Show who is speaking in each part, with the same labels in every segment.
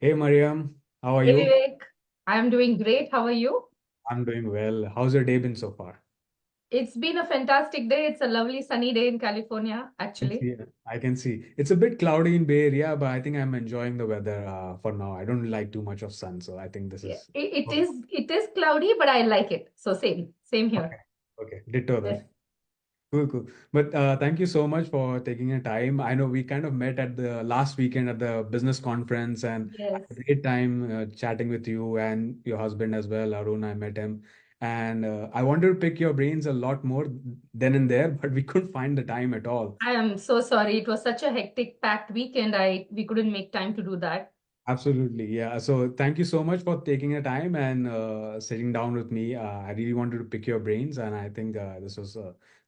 Speaker 1: Hey Maryam, how are
Speaker 2: Hey
Speaker 1: you?
Speaker 2: Vivek, I'm doing great. How are you?
Speaker 1: I'm doing well. How's your day been so far?
Speaker 2: It's been a fantastic day. It's a lovely sunny day in California,
Speaker 1: I can
Speaker 2: actually.
Speaker 1: see. I can see. It's a bit cloudy in Bay Area, but I think I'm enjoying the weather for now. I don't like too much of sun, so I think this
Speaker 2: Yeah,
Speaker 1: is
Speaker 2: it
Speaker 1: okay.
Speaker 2: is it is cloudy, but I like it. So same here.
Speaker 1: Okay. Okay. Ditto
Speaker 2: Yes,
Speaker 1: then. Cool, cool. But thank you so much for taking your time. I know we kind of met at the last weekend at the business conference and
Speaker 2: yes.
Speaker 1: had a great time chatting with you and your husband as well, Arun. I met him. And I wanted to pick your brains a lot more then and there, but we couldn't find the time at all.
Speaker 2: I am so sorry. It was such a hectic, packed weekend. We couldn't make time to do that.
Speaker 1: Absolutely. Yeah. So thank you so much for taking the time and sitting down with me. I really wanted to pick your brains, and I think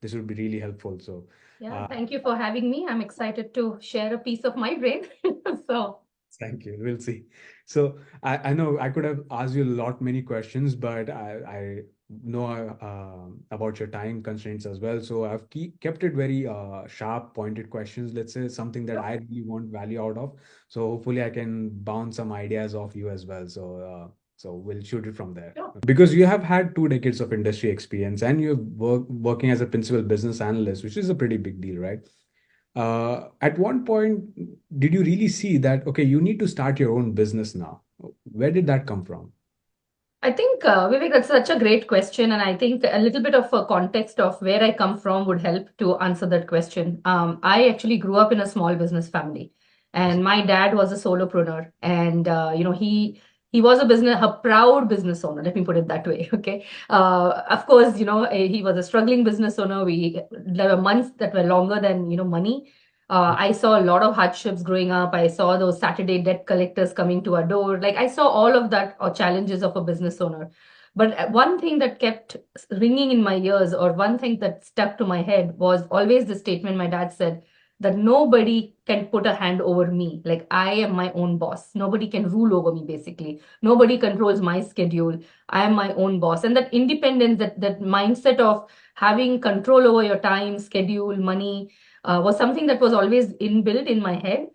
Speaker 1: this would be really helpful. So,
Speaker 2: Yeah,
Speaker 1: uh,
Speaker 2: thank you for having me. I'm excited to share a piece of my brain. So,
Speaker 1: thank you. We'll see. So I know I could have asked you a lot many questions, but I know about your time constraints as well. So I've kept it very sharp, pointed questions. Let's say something that
Speaker 2: sure.
Speaker 1: I really want value out of. So hopefully I can bounce some ideas off you as well. So we'll shoot it from there.
Speaker 2: Sure.
Speaker 1: Because you have had 2 decades of industry experience and you're working as a principal business analyst, which is a pretty big deal, right? At one point, did you really see that, okay, you need to start your own business now? Where did that come from?
Speaker 2: I think, Vivek, that's such a great question. And I think a little bit of a context of where I come from would help to answer that question. I actually grew up in a small business family, and my dad was a solopreneur. And, he was a proud business owner. Let me put it that way. Okay. Of course, he was a struggling business owner. There were months that were longer than, money. I saw a lot of hardships growing up. I saw those Saturday debt collectors coming to our door. Like I saw all of that or challenges of a business owner. But one thing that kept ringing in my ears, or one thing that stuck to my head, was always the statement my dad said that nobody can put a hand over me. Like I am my own boss. Nobody can rule over me, basically. Nobody controls my schedule. I am my own boss. And that independence, that mindset of having control over your time, schedule, money, was something that was always inbuilt in my head.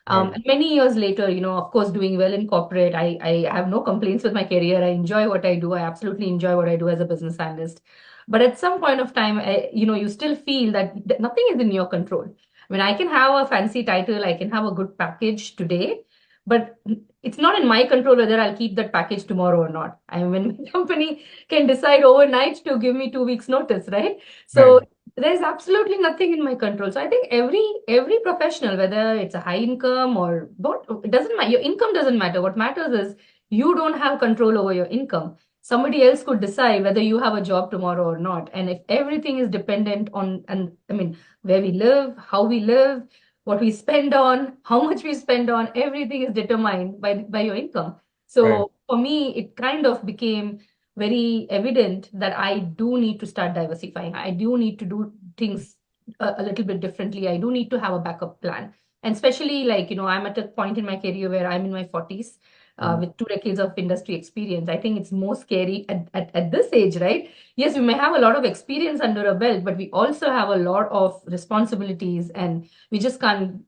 Speaker 1: Right.
Speaker 2: And many years later, of course, doing well in corporate, I have no complaints with my career. I enjoy what I do. I absolutely enjoy what I do as a business analyst. But at some point of time, you still feel that nothing is in your control. I mean, I can have a fancy title, I can have a good package today, but it's not in my control whether I'll keep that package tomorrow or not. I mean, my company can decide overnight to give me 2 weeks notice, right? So
Speaker 1: Right.
Speaker 2: there's absolutely nothing in my control. So I think every professional, whether it's a high income or don't, it doesn't matter. Your income doesn't matter. What matters is you don't have control over your income. Somebody else could decide whether you have a job tomorrow or not. And if everything is dependent on, and I mean, where we live, how we live, what we spend on, how much we spend on, everything is determined by your income.
Speaker 1: Right.
Speaker 2: So for me, it kind of became very evident that I do need to start diversifying. I do need to do things a little bit differently. I do need to have a backup plan. And especially like, I'm at a point in my career where I'm in my 40s,
Speaker 1: Mm.
Speaker 2: with 2 decades of industry experience. I think it's more scary at this age, right? Yes, we may have a lot of experience under a belt, but we also have a lot of responsibilities, and we just can't,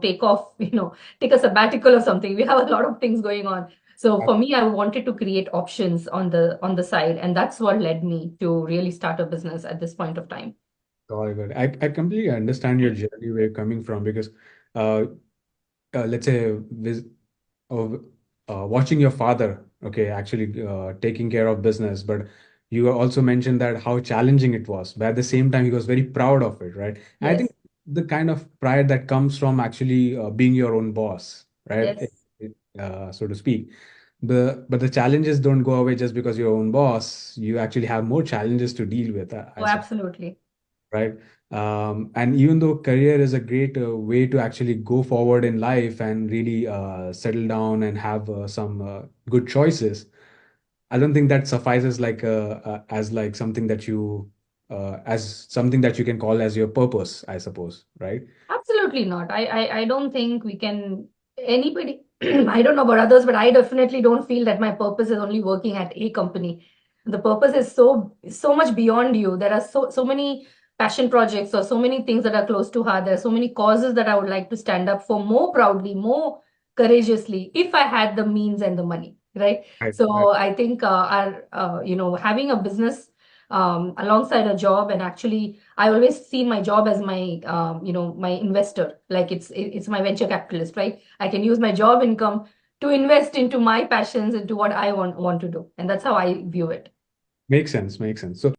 Speaker 2: take off, take a sabbatical or something. We have a lot of things going on. So for me, I wanted to create options on the side, and that's what led me to really start a business at this point of time.
Speaker 1: Got it. Got it. I completely understand your journey where you're coming from because uh, let's say of watching your father, okay, actually taking care of business, but you also mentioned that how challenging it was, but at the same time, he was very proud of it, right? And I think
Speaker 2: Yes,
Speaker 1: the kind of pride that comes from actually being your own boss, right?
Speaker 2: yes.
Speaker 1: So to speak. But the challenges don't go away just because you're your own boss. You actually have more challenges to deal with,
Speaker 2: Oh,
Speaker 1: I suppose,
Speaker 2: absolutely.
Speaker 1: right? And even though career is a great way to actually go forward in life and really settle down and have some good choices, I don't think that suffices as like something that you as something that you can call as your purpose, I suppose, right?
Speaker 2: Absolutely not. I don't think we can, anybody, I don't know about others, but I definitely don't feel that my purpose is only working at a company. The purpose is so much beyond you. There are so many passion projects or so many things that are close to heart. There are so many causes that I would like to stand up for more proudly, more. courageously if I had the means and the money, right?
Speaker 1: Right, right.
Speaker 2: So I think having a business alongside a job, and actually I always see my job as my my investor, like it's my venture capitalist, right? I can use my job income to invest into my passions, into what I want to do, and that's how I view it.
Speaker 1: Makes sense. Makes sense. So